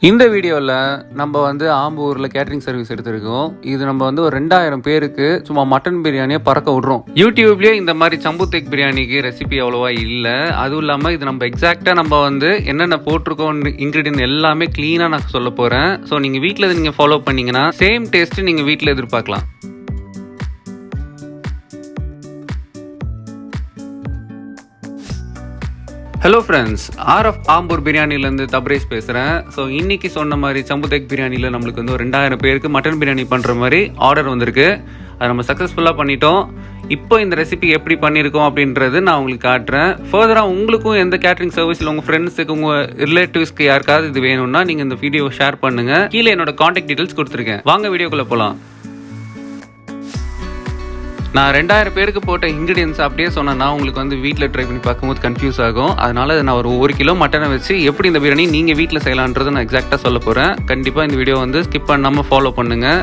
இந்த வீடியோவில் நம்ம வந்து ஆம்பூரில் கேட்டரிங் சர்வீஸ் எடுத்திருக்கோம். இது நம்ம வந்து ஒரு 2000 பேருக்கு சும்மா மட்டன் பிரியாணியை பறக்க விட்றோம். யூடியூப்லேயே இந்த மாதிரி சம்பு தேக் பிரியாணிக்கு ரெசிபி அவ்வளோவா இல்லை. அதுவும் இல்லாமல் இது நம்ம எக்ஸாக்டாக நம்ம வந்து என்னென்ன போட்டிருக்கோம் இன்க்ரீடியன்ட் எல்லாமே க்ளீனாக நான் சொல்ல போகிறேன். ஸோ நீங்கள் வீட்டில் நீங்கள் ஃபாலோ பண்ணிங்கன்னா சேம் டேஸ்ட்டு நீங்கள் வீட்டில் எதிர்பார்க்கலாம். ஹலோ ஃப்ரெண்ட்ஸ், ஆர்எஃப் ஆம்பூர் பிரியாணிலேருந்து தப்ரேஷ் பேசுகிறேன். ஸோ இன்றைக்கி சொன்ன மாதிரி சம்பு தேக் பிரியாணியில் நம்மளுக்கு வந்து ஒரு 2000 பேருக்கு மட்டன் பிரியாணி பண்ணுற மாதிரி ஆர்டர் வந்திருக்கு. அதை நம்ம சக்ஸஸ்ஃபுல்லாக பண்ணிட்டோம். இப்போ இந்த ரெசிபி எப்படி பண்ணியிருக்கோம் அப்படின்றது நான் உங்களுக்கு காட்டுறேன். ஃபர்தராக உங்களுக்கும் எந்த கேட்டரிங் சர்வீஸில் உங்கள் ஃப்ரெண்ட்ஸுக்கு உங்கள் ரிலேட்டிவ்ஸ்க்கு யாருக்காவது இது வேணும்னா நீங்கள் இந்த வீடியோ ஷேர் பண்ணுங்கள். கீழே என்னோட காண்டாக்ட் டீட்டெயில்ஸ் கொடுத்துருக்கேன். வாங்க வீடியோக்குள்ளே போகலாம். நான் 2000 பேருக்கு போட்ட இன்க்ரீடியன்ஸ் அப்படியே சொன்னேன்னா உங்களுக்கு வந்து வீட்டில் ட்ரை பண்ணி பார்க்கும்போது கன்ஃபியூஸ் ஆகும். அதனால் நான் ஒரு 1 கிலோ மட்டனை வச்சு எப்படி இந்த பிரியாணி நீங்கள் வீட்டில் செய்யலான்றதை நான் எக்ஸாக்டாக சொல்ல போகிறேன். கண்டிப்பாக இந்த வீடியோ வந்து ஸ்கிப் பண்ணாமல் ஃபாலோ பண்ணுங்கள்.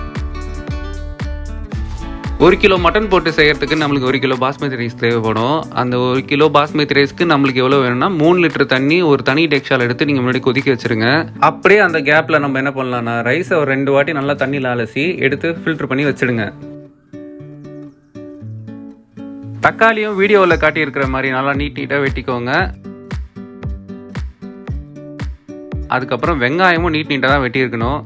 1 கிலோ மட்டன் போட்டு செய்கிறதுக்கு நம்மளுக்கு 1 கிலோ பாஸ்மதி ரைஸ் தேவைப்படும். அந்த 1 கிலோ பாஸ்மதி ரைஸ்க்கு நம்மளுக்கு எவ்வளோ வேணும்னா 3 லிட்டர் தண்ணி ஒரு தனி டெக்ஷால் எடுத்து நீங்கள் முன்னாடி கொதிக்க வச்சுருங்க. அப்படியே அந்த கேப்பில் நம்ம என்ன பண்ணலாம்னா ரைஸை ஒரு 2 வாட்டி நல்லா தண்ணியில் அலசி எடுத்து ஃபில்டர் பண்ணி வச்சுடுங்க. தக்காளியும் வீடியோவில் காட்டியிருக்கிற மாதிரி நல்லா நீட்டாக வெட்டிக்கோங்க. அதுக்கப்புறம் வெங்காயமும் நீட்டாக தான் வெட்டியிருக்கணும்.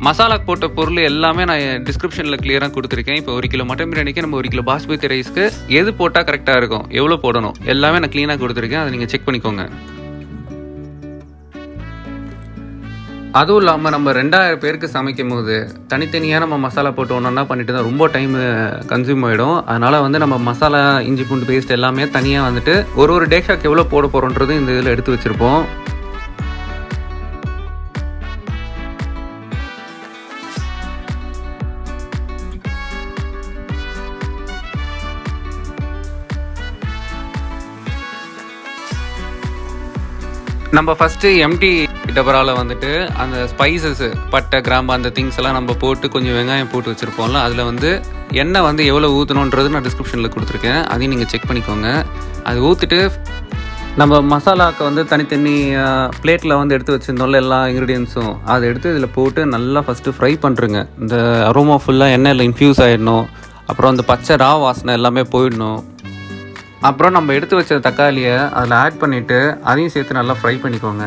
மசாலா போட்ட பொருள் எல்லாமே நான் டிஸ்கிரிப்ஷனில் கிளியராக கொடுத்துருக்கேன். இப்போ 1 கிலோ மட்டன் பிரியாணிக்கு நம்ம 1 கிலோ பாஸ்மதி ரைஸ்க்கு எது போட்டால் கரெக்டாக இருக்கும், எவ்வளோ போடணும் எல்லாமே நான் க்ளீனாக கொடுத்துருக்கேன். அதை நீங்கள் செக் பண்ணிக்கோங்க. அதுவும் இல்லாமல் நம்ம 2000 பேருக்கு சமைக்கும் போது தனித்தனியாக நம்ம மசாலா போட்டு ஒன்றா பண்ணிட்டு தான் ரொம்ப டைம் கன்சியூம் ஆகிடும். அதனால் வந்து நம்ம மசாலா இஞ்சி பூண்டு பேஸ்ட் எல்லாமே தனியாக வந்துட்டு ஒரு டேஷாக்கு எவ்வளோ போட போகிறோன்றது இந்த இதில் எடுத்து வச்சுருப்போம். நம்ம ஃபஸ்ட்டு எம்டி டபராவில் வந்துட்டு அந்த ஸ்பைசஸ் பட்டை கிராம்பு அந்த திங்ஸ் எல்லாம் நம்ம போட்டு கொஞ்சம் வெங்காயம் போட்டு வச்சுருப்போம்ல, அதில் வந்து எண்ணெய் வந்து எவ்வளோ ஊற்றணுன்றது நான் டிஸ்கிரிப்ஷனில் கொடுத்துருக்கேன். அதையும் நீங்கள் செக் பண்ணிக்கோங்க. அது ஊற்றிட்டு நம்ம மசாலாவுக்கு வந்து தனித்தனி பிளேட்டில் வந்து எடுத்து வச்சுருந்தோம்ல எல்லா இன்க்ரீடியன்ஸும் அதை எடுத்து இதில் போட்டு நல்லா ஃபஸ்ட்டு ஃப்ரை பண்ணுறேங்க. இந்த அரோமா ஃபுல்லாக எண்ணெயில் இன்ஃப்யூஸ் ஆகிடணும். அப்புறம் அந்த பச்சை ரா வாசனை எல்லாமே போயிடணும். அப்புறம் நம்ம எடுத்து வச்ச தக்காளியை அதில் ஆட் பண்ணிவிட்டு அதையும் சேர்த்து நல்லா ஃப்ரை பண்ணிக்கோங்க.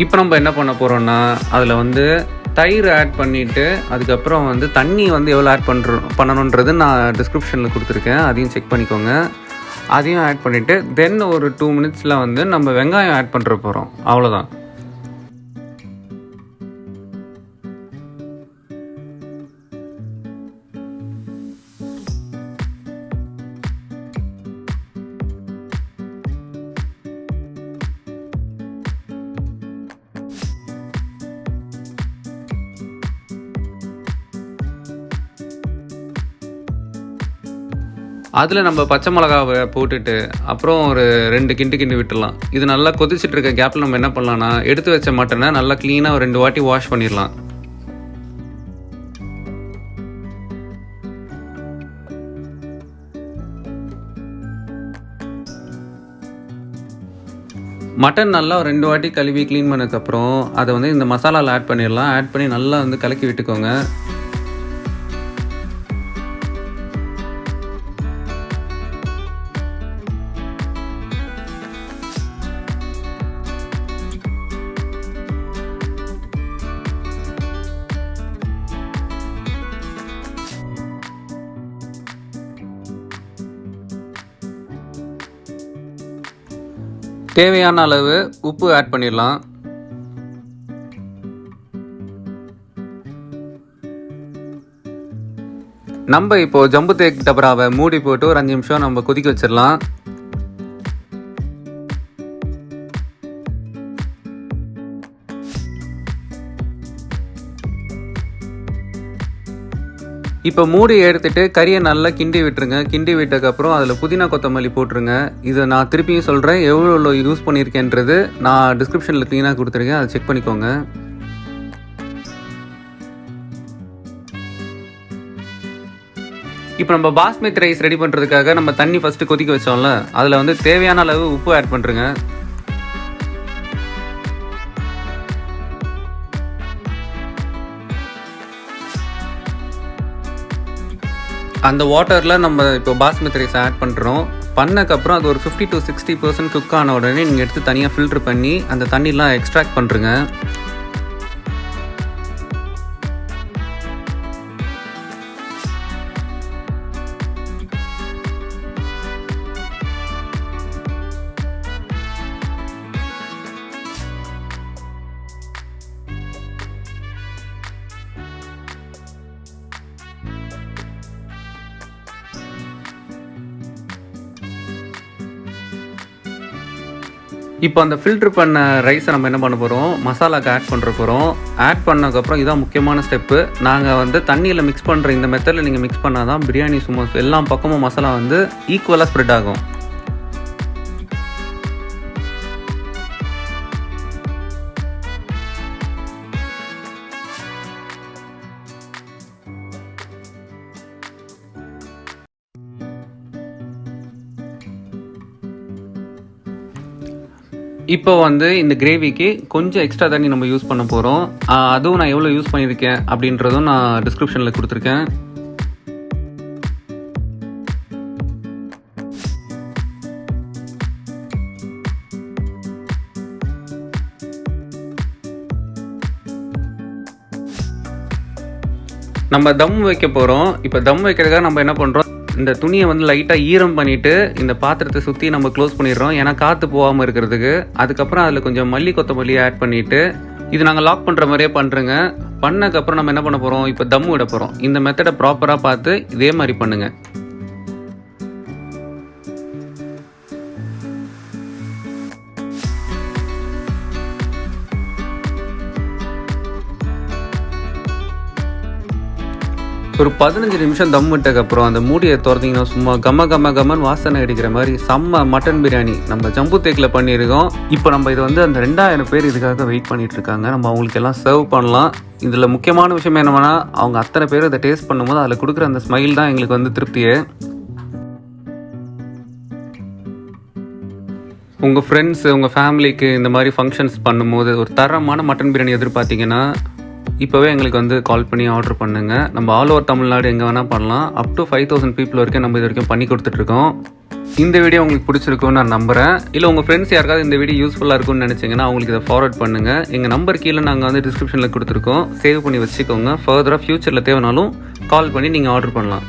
இப்போ நம்ம என்ன பண்ண போகிறோம்னா அதில் வந்து தயிர் ஆட் பண்ணிவிட்டு அதுக்கப்புறம் வந்து தண்ணி வந்து எவ்வளோ ஆட் பண்ணணுன்றது நான் டிஸ்கிரிப்ஷனில் கொடுத்துருக்கேன். அதையும் செக் பண்ணிக்கோங்க. அதையும் ஆட் பண்ணிவிட்டு தென் ஒரு 2 மினிட்ஸில் வந்து நம்ம வெங்காயம் ஆட் பண்ணுற போகிறோம். அவ்வளோதான். அதில் நம்ம பச்சை மிளகாவை போட்டுட்டு அப்புறம் ஒரு 2 கிண்டு விட்டுடலாம். இது நல்லா கொதிச்சுட்டு இருக்க கேப்பில் நம்ம என்ன பண்ணலாம்னா எடுத்து வச்ச மட்டனை நல்லா க்ளீனாக ஒரு 2 வாட்டி வாஷ் பண்ணிடலாம். மட்டன் நல்லா ஒரு 2 வாட்டி கழுவி க்ளீன் பண்ணதுக்கப்புறம் அதை வந்து இந்த மசாலாவில் ஆட் பண்ணிடலாம். ஆட் பண்ணி நல்லா வந்து கலக்கி விட்டுக்கோங்க. தேவையான அளவு உப்பு ஆட் பண்ணிடலாம். நம்ம இப்போ ஜம்பு தேக் டபராவை மூடி போட்டு ஒரு 5 நிமிஷம் நம்ம கொதிக்க வச்சிடலாம். இப்போ மூடி எடுத்துட்டு கறியை நல்லா கிண்டி விட்டுருங்க. கிண்டி விட்டதுக்கப்புறம் அதில் புதினா கொத்தமல்லி போட்டுருங்க. இதை நான் திருப்பியும் சொல்கிறேன், எவ்வளோ யூஸ் பண்ணியிருக்கேன்றது நான் டிஸ்கிரிப்ஷனில் க்ளீனாக கொடுத்துருக்கேன். அதை செக் பண்ணிக்கோங்க. இப்போ நம்ம பாஸ்மதி ரைஸ் ரெடி பண்ணுறதுக்காக நம்ம தண்ணி ஃபஸ்ட்டு கொதிக்க வச்சோம்ல, அதில் வந்து தேவையான அளவு உப்பு ஆட் பண்ணுறேங்க. அந்த வாட்டரில் நம்ம இப்போ பாஸ்மதி ரைஸ் ஆட் பண்ணுறோம். பண்ணக்கப்புறம் அது ஒரு 50 to 60% குக் ஆன உடனே நீங்கள் எடுத்து தனியாக ஃபில்ட்ரு பண்ணி அந்த தண்ணிலாம் எக்ஸ்ட்ராக்ட் பண்ணுறங்க. இப்போ அந்த ஃபில்ட்ரு பண்ண ரைஸை நம்ம என்ன பண்ண போகிறோம், மசாலாவுக்கு ஆட் பண்ணுற போகிறோம். ஆட் பண்ணதுக்கப்புறம் இதான் முக்கியமான ஸ்டெப்பு. நாங்கள் வந்து தண்ணியில் மிக்ஸ் பண்ணுற இந்த மெத்தடில் நீங்கள் மிக்ஸ் பண்ணால் தான் பிரியாணி சும்மா எல்லா பக்கமும் மசாலா வந்து ஈக்குவலாக ஸ்ப்ரெட் ஆகும். இப்போ வந்து இந்த கிரேவிக்கு கொஞ்சம் எக்ஸ்ட்ரா தண்ணி நம்ம யூஸ் பண்ண போகிறோம். அதுவும் நான் எவ்வளோ யூஸ் பண்ணியிருக்கேன் அப்படின்றதும் நான் டிஸ்கிரிப்ஷனில் கொடுத்துருக்கேன். நம்ம தம் வைக்க போகிறோம். இப்போ தம் வைக்கிறதுக்காக நம்ம என்ன பண்ணுறோம், இந்த துணியை வந்து லைட்டாக ஈரம் பண்ணிவிட்டு இந்த பாத்திரத்தை சுற்றி நம்ம க்ளோஸ் பண்ணிடுறோம், ஏன்னா காற்று போகாமல் இருக்கிறதுக்கு. அதுக்கப்புறம் அதில் கொஞ்சம் மல்லி கொத்தமல்லி ஆட் பண்ணிவிட்டு இது நாங்கள் லாக் பண்ணுற மாதிரியே பண்ணுறேங்க. பண்ணக்கப்புறம் நம்ம என்ன பண்ண போகிறோம், இப்போ தம் விட போகிறோம். இந்த மெத்தடை ப்ராப்பராக பார்த்து இதே மாதிரி பண்ணுங்கள். ஒரு 15 நிமிஷம் தம் விட்டதுக்கப்புறம் அந்த மூடியை திறந்தீங்கன்னா சும்மா கம்மன் வாசனை அடிக்கிற மாதிரி செம்ம மட்டன் பிரியாணி நம்ம ஜம்பு தேக்கில் பண்ணியிருக்கோம். இப்போ நம்ம இது வந்து அந்த 2000 பேர் இதுக்காக வெயிட் பண்ணிட்டு இருக்காங்க. நம்ம அவங்களுக்கு எல்லாம் சர்வ் பண்ணலாம். இதில் முக்கியமான விஷயம் என்னன்னா, அவங்க அத்தனை பேர் இதை டேஸ்ட் பண்ணும்போது அதில் கொடுக்குற அந்த ஸ்மைல் தான் எங்களுக்கு வந்து திருப்தியே. உங்கள் ஃப்ரெண்ட்ஸு, உங்கள் ஃபேமிலிக்கு இந்த மாதிரி ஃபங்க்ஷன்ஸ் பண்ணும்போது ஒரு தரமான மட்டன் பிரியாணி எதிர்பார்த்தீங்கன்னா இப்போவே எங்களுக்கு வந்து கால் பண்ணி ஆர்டர் பண்ணுங்கள். நம்ம ஆல் ஓவர் தமிழ்நாடு எங்கே வேணால் பண்ணலாம். அப் டு 5000 பீப்புள் வரைக்கும் நம்ம இது வரைக்கும் பண்ணி கொடுத்துட்ருக்கோம். இந்த வீடியோ உங்களுக்கு பிடிச்சிருக்குன்னு நான் நம்புகிறேன். இல்லை உங்கள் ஃப்ரெண்ட்ஸ் யாருக்காவது இந்த வீடியோ யூஸ்ஃபுல்லாக இருக்கும்னு நினச்சிங்கன்னா அவங்களுக்கு இதை ஃபார்வர்ட் பண்ணுங்கள். எங்கள் நம்பர் கீழே நாங்கள் வந்து டிஸ்கிரிப்ஷனில் கொடுத்துருக்கோம், சேவ் பண்ணி வச்சுக்கோங்க. ஃபர்தராக ஃப்யூச்சரில் தேவைனாலும் கால் பண்ணி நீங்கள் ஆர்டர் பண்ணலாம்.